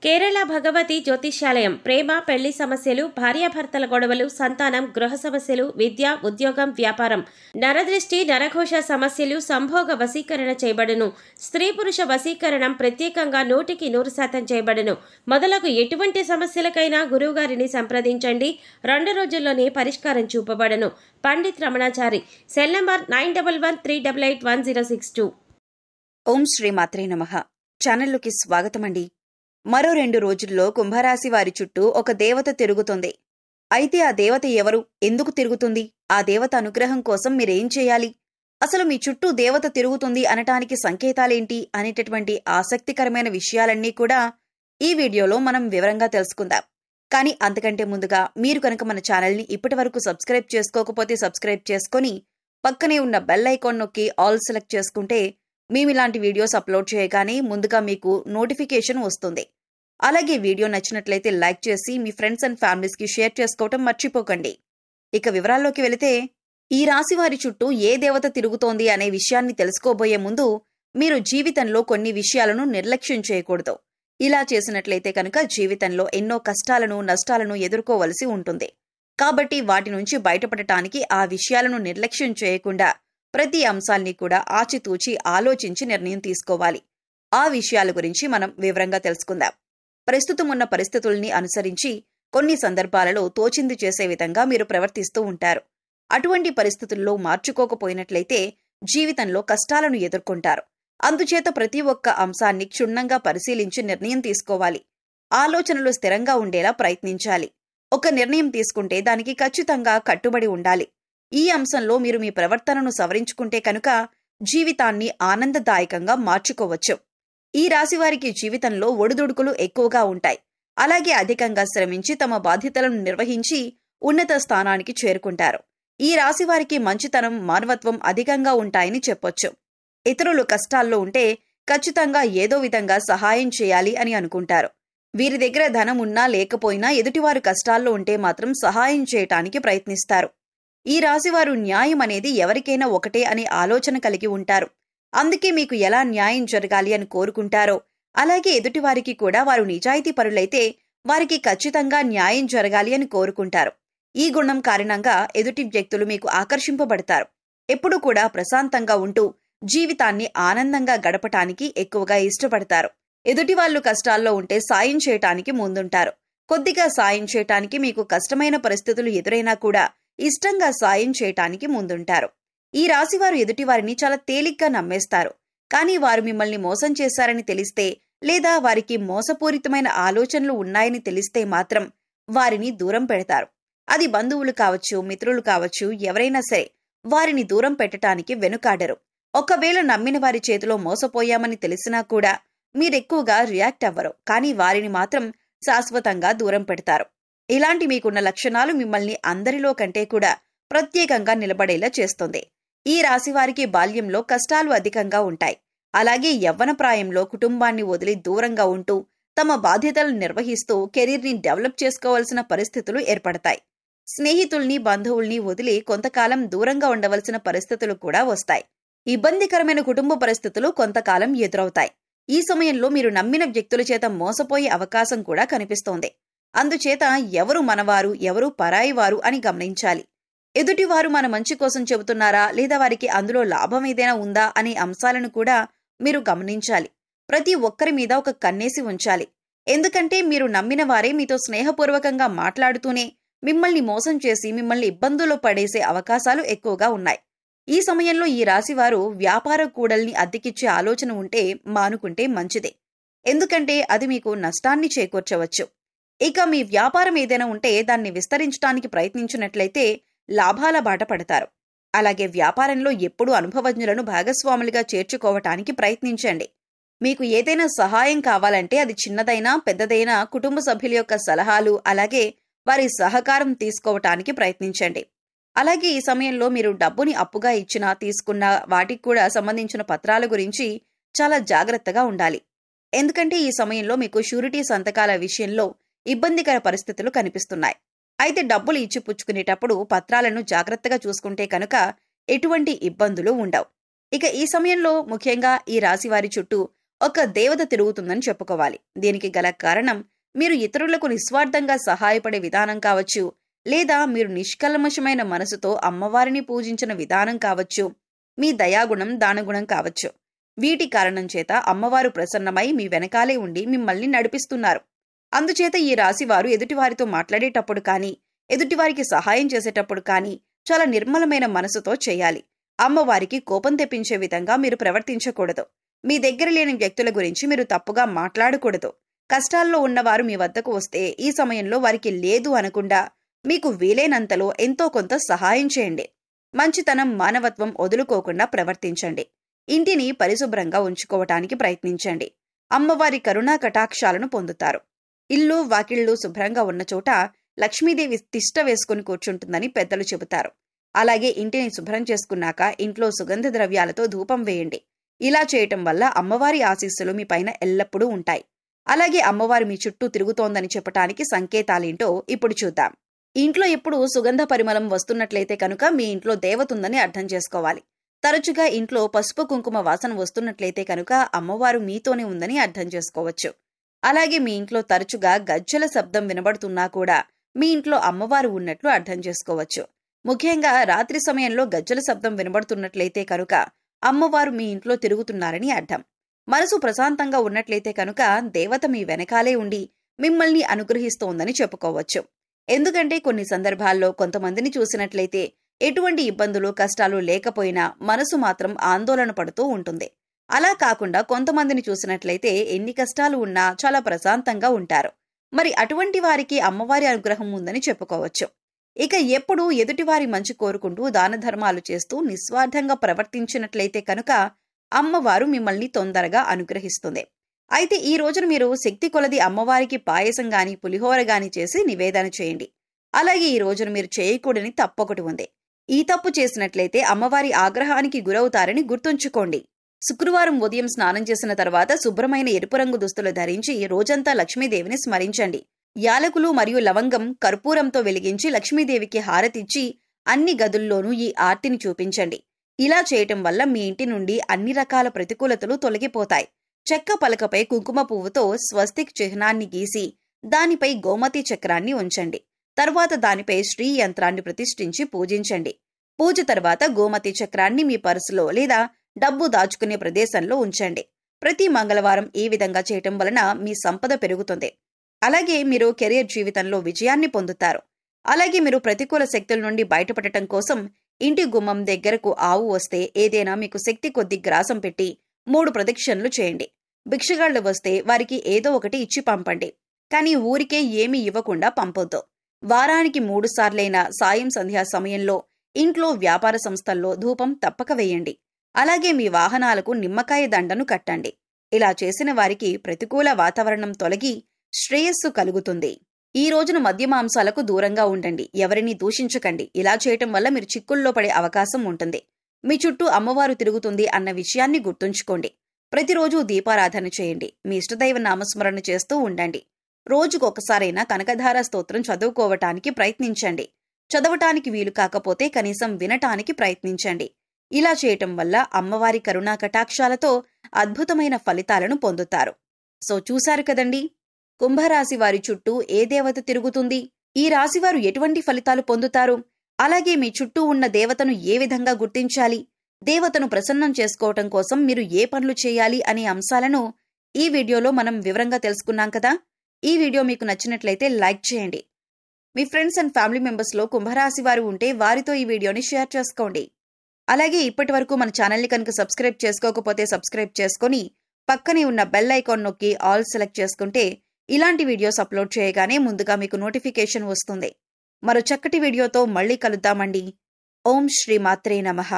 కేరళ భగవతి జ్యోతిష్యాలయం ప్రేమ పెళ్లి సమస్యలు, భార్యాభర్తల గొడవలు, సంతానం, గృహ సమస్యలు, విద్య, ఉద్యోగం, వ్యాపారం, నరదృష్టి, నరఘోష సమస్యలు, సంభోగ వశీకరణ చేయబడును. స్త్రీ పురుష వశీకరణం ప్రత్యేకంగా 100% చేయబడును. మొదలగు ఎటువంటి సమస్యలకైనా గురువుగారిని సంప్రదించండి. 2 రోజుల్లోనే పరిష్కారం చూపబడును. పండిత్ రమణాచారి. Cell number 9113881062. ఓం శ్రీ మాత్రే నమః. ఛానల్లోకి స్వాగతమండి. మరో 2 రోజుల్లో కుంభరాశి వారి చుట్టూ ఒక దేవత తిరుగుతుంది. అయితే ఆ దేవత ఎవరు, ఎందుకు తిరుగుతుంది, ఆ దేవత అనుగ్రహం కోసం మీరేం చేయాలి, అసలు మీ చుట్టూ దేవత తిరుగుతుంది అనటానికి సంకేతాలేంటి అనేటటువంటి ఆసక్తికరమైన విషయాలన్నీ కూడా ఈ వీడియోలో మనం వివరంగా తెలుసుకుందాం. కానీ అంతకంటే ముందుగా మీరు కనుక మన ఛానల్ని ఇప్పటివరకు సబ్స్క్రైబ్ చేసుకోకపోతే సబ్స్క్రైబ్ చేసుకొని పక్కనే ఉన్న బెల్ ఐకాన్ నొక్కి ఆల్ సెలెక్ట్ చేసుకుంటే మేమిలాంటి వీడియోస్ అప్లోడ్ చేయగానే ముందుగా మీకు నోటిఫికేషన్ వస్తుంది. అలాగే వీడియో నచ్చినట్లయితే లైక్ చేసి మీ ఫ్రెండ్స్ అండ్ ఫ్యామిలీస్కి షేర్ చేసుకోవటం మర్చిపోకండి. ఇక వివరాల్లోకి వెళితే, ఈ రాశి వారి చుట్టూ ఏ దేవత తిరుగుతోంది అనే విషయాన్ని తెలుసుకోబోయే ముందు మీరు జీవితంలో కొన్ని విషయాలను నిర్లక్ష్యం చేయకూడదు. ఇలా చేసినట్లయితే కనుక జీవితంలో ఎన్నో కష్టాలను, నష్టాలను ఎదుర్కోవలసి ఉంటుంది. కాబట్టి వాటి నుంచి బయటపడటానికి ఆ విషయాలను నిర్లక్ష్యం చేయకుండా ప్రతి అంశాల్ని కూడా ఆచితూచి ఆలోచించి నిర్ణయం తీసుకోవాలి. ఆ విషయాల గురించి మనం వివరంగా తెలుసుకుందాం. ప్రస్తుతం ఉన్న పరిస్థితుల్ని అనుసరించి కొన్ని సందర్భాలలో తోచింది చేసే విధంగా మీరు ప్రవర్తిస్తూ ఉంటారు. అటువంటి పరిస్థితుల్లో మార్చుకోకపోయినట్లయితే జీవితంలో కష్టాలను ఎదుర్కొంటారు. అందుచేత ప్రతి ఒక్క అంశాన్ని క్షుణ్ణంగా పరిశీలించి నిర్ణయం తీసుకోవాలి. ఆలోచనలు స్థిరంగా ఉండేలా ప్రయత్నించాలి. ఒక నిర్ణయం తీసుకుంటే దానికి ఖచ్చితంగా కట్టుబడి ఉండాలి. ఈ అంశంలో మీరు మీ ప్రవర్తనను సవరించుకుంటే కనుక జీవితాన్ని ఆనందదాయకంగా మార్చుకోవచ్చు. ఈ రాశివారికి జీవితంలో ఒడిదుడుకులు ఎక్కువగా ఉంటాయి. అలాగే అధికంగా శ్రమించి తమ బాధ్యతలను నిర్వహించి ఉన్నత స్థానానికి చేరుకుంటారు. ఈ రాశివారికి మంచితనం, మానవత్వం అధికంగా ఉంటాయని చెప్పొచ్చు. ఇతరులు కష్టాల్లో ఉంటే ఖచ్చితంగా ఏదో విధంగా సహాయం చేయాలి అని అనుకుంటారు. వీరి దగ్గర ధనం ఉన్నా లేకపోయినా ఎదుటివారు కష్టాల్లో ఉంటే మాత్రం సహాయం చేయటానికి ప్రయత్నిస్తారు. ఈ రాశివారు న్యాయం అనేది ఎవరికైనా ఒకటే అనే ఆలోచన కలిగి ఉంటారు. అందుకే మీకు ఎలా న్యాయం జరగాలి అని కోరుకుంటారో అలాగే ఎదుటివారికి కూడా వారు నిజాయితీ పరులైతే వారికి ఖచ్చితంగా న్యాయం జరగాలి అని కోరుకుంటారు. ఈ గుణం కారణంగా ఎదుటి వ్యక్తులు మీకు ఆకర్షింపబడతారు. ఎప్పుడూ కూడా ప్రశాంతంగా ఉంటూ జీవితాన్ని ఆనందంగా గడపటానికి ఎక్కువగా ఇష్టపడతారు. ఎదుటివాళ్లు కష్టాల్లో ఉంటే సాయం చేయటానికి ముందుంటారు. కొద్దిగా సాయం చేయటానికి మీకు కష్టమైన పరిస్థితులు ఎదురైనా కూడా ఇష్టంగా సాయం చేయటానికి ముందుంటారు. ఈ రాశివారు ఎదుటివారిని చాలా తేలిగ్గా నమ్మేస్తారు. కానీ వారు మిమ్మల్ని మోసం చేశారని తెలిస్తే లేదా వారికి మోసపూరితమైన ఆలోచనలు ఉన్నాయని తెలిస్తే మాత్రం వారిని దూరం పెడతారు. అది బంధువులు కావచ్చు, మిత్రులు కావచ్చు, ఎవరైనా సరే వారిని దూరం పెట్టడానికి వెనుకాడరు. ఒకవేళ నమ్మిన వారి చేతిలో మోసపోయామని తెలిసినా కూడా మీరెక్కువగా రియాక్ట్ అవ్వరు. కానీ వారిని మాత్రం శాశ్వతంగా దూరం పెడతారు. ఇలాంటి మీకున్న లక్షణాలు మిమ్మల్ని అందరిలో కంటే కూడా ప్రత్యేకంగా నిలబడేలా చేస్తుంది. ఈ రాశివారికి బాల్యంలో కష్టాలు అధికంగా ఉంటాయి. అలాగే యవ్వన ప్రాయంలో కుటుంబాన్ని వదిలి దూరంగా ఉంటూ తమ బాధ్యతలను నిర్వహిస్తూ కెరీర్ని డెవలప్ చేసుకోవాల్సిన పరిస్థితులు ఏర్పడతాయి. స్నేహితుల్ని, బంధువుల్ని వదిలి కొంతకాలం దూరంగా ఉండవలసిన పరిస్థితులు కూడా వస్తాయి. ఇబ్బందికరమైన కుటుంబ పరిస్థితులు కొంతకాలం ఎదురవుతాయి. ఈ సమయంలో మీరు నమ్మిన వ్యక్తుల చేత మోసపోయే అవకాశం కూడా కనిపిస్తోంది. అందుచేత ఎవరు మనవారు, ఎవరు పరాయివారు అని గమనించాలి. ఎదుటివారు మన మంచి కోసం చెబుతున్నారా లేదా వారికి అందులో లాభం ఏదైనా ఉందా అనే అంశాలను కూడా మీరు గమనించాలి. ప్రతి ఒక్కరి మీద ఒక కన్నేసి ఉంచాలి. ఎందుకంటే మీరు నమ్మిన వారే మీతో స్నేహపూర్వకంగా మాట్లాడుతూనే మిమ్మల్ని మోసం చేసి మిమ్మల్ని ఇబ్బందుల్లో పడేసే అవకాశాలు ఎక్కువగా ఉన్నాయి. ఈ సమయంలో ఈ రాశివారు వ్యాపార కూడల్ని అద్దెకిచ్చే ఆలోచన ఉంటే మానుకుంటే మంచిదే. ఎందుకంటే అది మీకు నష్టాన్ని చేకూర్చవచ్చు. ఇక మీ వ్యాపారం ఏదైనా ఉంటే దాన్ని విస్తరించడానికి ప్రయత్నించినట్లయితే లాభాల బాట పడతారు. అలాగే వ్యాపారంలో ఎప్పుడూ అనుభవజ్ఞులను భాగస్వాములుగా చేర్చుకోవటానికి ప్రయత్నించండి. మీకు ఏదైనా సహాయం కావాలంటే అది చిన్నదైనా పెద్దదైనా కుటుంబ సభ్యుల యొక్క సలహాలు అలాగే వారి సహకారం తీసుకోవటానికి ప్రయత్నించండి. అలాగే ఈ సమయంలో మీరు డబ్బుని అప్పుగా ఇచ్చినా తీసుకున్న వాటికి కూడా సంబంధించిన పత్రాల గురించి చాలా జాగ్రత్తగా ఉండాలి. ఎందుకంటే ఈ సమయంలో మీకు షూరిటీ సంతకాల విషయంలో ఇబ్బందికర పరిస్థితులు కనిపిస్తున్నాయి. అయితే డబ్బులు ఇచ్చి పుచ్చుకునేటప్పుడు పత్రాలను జాగ్రత్తగా చూసుకుంటే కనుక ఎటువంటి ఇబ్బందులు ఉండవు. ఇక ఈ సమయంలో ముఖ్యంగా ఈ రాశివారి చుట్టూ ఒక దేవత తిరుగుతుందని చెప్పుకోవాలి. దీనికి గల కారణం మీరు ఇతరులకు నిస్వార్థంగా సహాయపడే విధానం కావచ్చు, లేదా మీరు నిష్కల్మషమైన మనసుతో అమ్మవారిని పూజించిన విధానం కావచ్చు, మీ దయాగుణం దానగుణం కావచ్చు. వీటి కారణం చేత అమ్మవారు ప్రసన్నమై మీ వెనకాలే ఉండి మిమ్మల్ని నడిపిస్తున్నారు. అందుచేత ఈ రాశివారు ఎదుటివారితో మాట్లాడేటప్పుడు కానీ, ఎదుటివారికి సహాయం చేసేటప్పుడు కానీ చాలా నిర్మలమైన మనసుతో చేయాలి. అమ్మవారికి కోపం తెప్పించే విధంగా మీరు ప్రవర్తించకూడదు. మీ దగ్గర లేని వ్యక్తుల గురించి మీరు తప్పుగా మాట్లాడకూడదు. కష్టాల్లో ఉన్నవారు మీ వద్దకు వస్తే ఈ సమయంలో వారికి లేదు అనకుండా మీకు వీలైనంతలో ఎంతో కొంత సహాయం చేయండి. మంచితనం, మానవత్వం వదులుకోకుండా ప్రవర్తించండి. ఇంటిని పరిశుభ్రంగా ఉంచుకోవటానికి ప్రయత్నించండి. అమ్మవారి కరుణా కటాక్షాలను పొందుతారు. ఇల్లు వాకిళ్లు శుభ్రంగా ఉన్న చోట లక్ష్మీదేవి తిష్ట వేసుకుని కూర్చుంటుందని పెద్దలు చెబుతారు. అలాగే ఇంటిని శుభ్రం చేసుకున్నాక ఇంట్లో సుగంధ ద్రవ్యాలతో ధూపం వేయండి. ఇలా చేయటం వల్ల అమ్మవారి ఆశీస్సులు మీ పైన ఎల్లప్పుడూ ఉంటాయి. అలాగే అమ్మవారు మీ చుట్టూ తిరుగుతోందని చెప్పటానికి సంకేతాలేంటో ఇప్పుడు చూద్దాం. ఇంట్లో ఎప్పుడు సుగంధ పరిమళం వస్తున్నట్లయితే కనుక మీ ఇంట్లో దేవతుందని అర్థం చేసుకోవాలి. తరచుగా ఇంట్లో పసుపు కుంకుమ వాసన వస్తున్నట్లయితే కనుక అమ్మవారు మీతోనే ఉందని అర్థం చేసుకోవచ్చు. అలాగే మీ ఇంట్లో తరచుగా గజ్జల శబ్దం వినబడుతున్నా కూడా మీ ఇంట్లో అమ్మవారు ఉన్నట్లు అర్థం చేసుకోవచ్చు. ముఖ్యంగా రాత్రి సమయంలో గజ్జల శబ్దం వినబడుతున్నట్లయితే కనుక అమ్మవారు మీ ఇంట్లో తిరుగుతున్నారని అర్థం. మనసు ప్రశాంతంగా ఉన్నట్లయితే కనుక దేవత మీ వెనకాలే ఉండి మిమ్మల్ని అనుగ్రహిస్తోందని చెప్పుకోవచ్చు. ఎందుకంటే కొన్ని సందర్భాల్లో కొంతమందిని చూసినట్లయితే ఎటువంటి ఇబ్బందులు కష్టాలు లేకపోయినా మనసు మాత్రం ఆందోళన పడుతూ ఉంటుంది. అలా కాకుండా కొంతమందిని చూసినట్లయితే ఎన్ని కష్టాలు ఉన్నా చాలా ప్రశాంతంగా ఉంటారు. మరి అటువంటి వారికి అమ్మవారి అనుగ్రహం ఉందని చెప్పుకోవచ్చు. ఇక ఎప్పుడూ ఎదుటివారి మంచి కోరుకుంటూ దాన ధర్మాలు చేస్తూ నిస్వార్థంగా ప్రవర్తించినట్లయితే కనుక అమ్మవారు మిమ్మల్ని తొందరగా అనుగ్రహిస్తుంది. అయితే ఈ రోజున మీరు శక్తి కొలది అమ్మవారికి పాయసం గాని పులిహోర గాని చేసి నివేదన చేయండి. అలాగే ఈ రోజున మీరు చేయకూడని తప్పొకటి ఉంది. ఈ తప్పు చేసినట్లయితే అమ్మవారి ఆగ్రహానికి గురవుతారని గుర్తుంచుకోండి. శుక్రవారం ఉదయం స్నానం చేసిన తర్వాత శుభ్రమైన ఎరుపు రంగు దుస్తులు ధరించి రోజంతా లక్ష్మీదేవిని స్మరించండి. యాలకులు మరియు లవంగం కర్పూరంతో వెలిగించి లక్ష్మీదేవికి హారతిచ్చి అన్ని గదుల్లోనూ ఈ ఆర్తిని చూపించండి. ఇలా చేయటం వల్ల మీ ఇంటి నుండి అన్ని రకాల ప్రతికూలతలు తొలగిపోతాయి. చెక్క పలకపై కుంకుమ పువ్వుతో స్వస్తిక్ చిహ్నాన్ని గీసి దానిపై గోమతి చక్రాన్ని ఉంచండి. తర్వాత దానిపై శ్రీ యంత్రాన్ని ప్రతిష్ఠించి పూజించండి. పూజ తర్వాత గోమతి చక్రాన్ని మీ పర్సులో లేదా డబ్బు దాచుకునే ప్రదేశంలో ఉంచండి. ప్రతి మంగళవారం ఈ విధంగా చేయటం వలన మీ సంపద పెరుగుతుంది. అలాగే మీరు కెరీర్ జీవితంలో విజయాన్ని పొందుతారు. అలాగే మీరు ప్రతికూల శక్తుల నుండి బయటపడటం కోసం ఇంటి గుమ్మం దగ్గరకు ఆవు వస్తే ఏదైనా మీకు శక్తి కొద్ది గ్రాసం పెట్టి 3 ప్రదక్షిణలు చేయండి. భిక్షగాళ్లు వస్తే వారికి ఏదో ఒకటి ఇచ్చి పంపండి. కానీ ఊరికే ఏమీ ఇవ్వకుండా పంపొద్దు. వారానికి 3 సార్లైనా సాయం సంధ్యా సమయంలో ఇంట్లో వ్యాపార సంస్థల్లో ధూపం తప్పక వేయండి. అలాగే మీ వాహనాలకు నిమ్మకాయ దండను కట్టండి. ఇలా చేసిన వారికి ప్రతికూల వాతావరణం తొలగి శ్రేయస్సు కలుగుతుంది. ఈ రోజున మద్య మాంసాలకు దూరంగా ఉండండి. ఎవరిని దూషించకండి. ఇలా చేయటం వల్ల మీరు చిక్కుల్లో పడే అవకాశం ఉంటుంది. మీ చుట్టూ అమ్మవారు తిరుగుతుంది అన్న విషయాన్ని గుర్తుంచుకోండి. ప్రతిరోజు దీపారాధన చేయండి. మీ ఇష్టదైవ నామస్మరణ చేస్తూ ఉండండి. రోజుకొకసారైనా కనకధార స్తోత్రం చదువుకోవటానికి ప్రయత్నించండి. చదవటానికి వీలు కాకపోతే కనీసం వినటానికి ప్రయత్నించండి. ఇలా చేయటం వల్ల అమ్మవారి కరుణా కటాక్షాలతో అద్భుతమైన ఫలితాలను పొందుతారు. సో చూశారు కదండి, కుంభరాశి వారి చుట్టూ ఏ దేవత తిరుగుతుంది, ఈ రాశివారు ఎటువంటి ఫలితాలు పొందుతారు, అలాగే మీ చుట్టూ ఉన్న దేవతను ఏ విధంగా గుర్తించాలి, దేవతను ప్రసన్నం చేసుకోవటం కోసం మీరు ఏ పనులు చేయాలి అనే అంశాలను ఈ వీడియోలో మనం వివరంగా తెలుసుకున్నాం కదా. ఈ వీడియో మీకు నచ్చినట్లయితే లైక్ చేయండి. మీ ఫ్రెండ్స్ అండ్ ఫ్యామిలీ మెంబర్స్లో కుంభరాశి వారు ఉంటే వారితో ఈ వీడియోని షేర్ చేసుకోండి. అలాగే ఇప్పటి వరకు మన ఛానల్ని కనుక సబ్స్క్రైబ్ చేసుకోకపోతే సబ్స్క్రైబ్ చేసుకొని పక్కనే ఉన్న బెల్ ఐకాన్ నొక్కి ఆల్ సెలెక్ట్ చేసుకుంటే ఇలాంటి వీడియోస్ అప్లోడ్ చేయగానే ముందుగా మీకు నోటిఫికేషన్ వస్తుంది. మరో చక్కటి వీడియోతో మళ్ళీ కలుద్దామండి. ఓం శ్రీ మాత్రే నమః.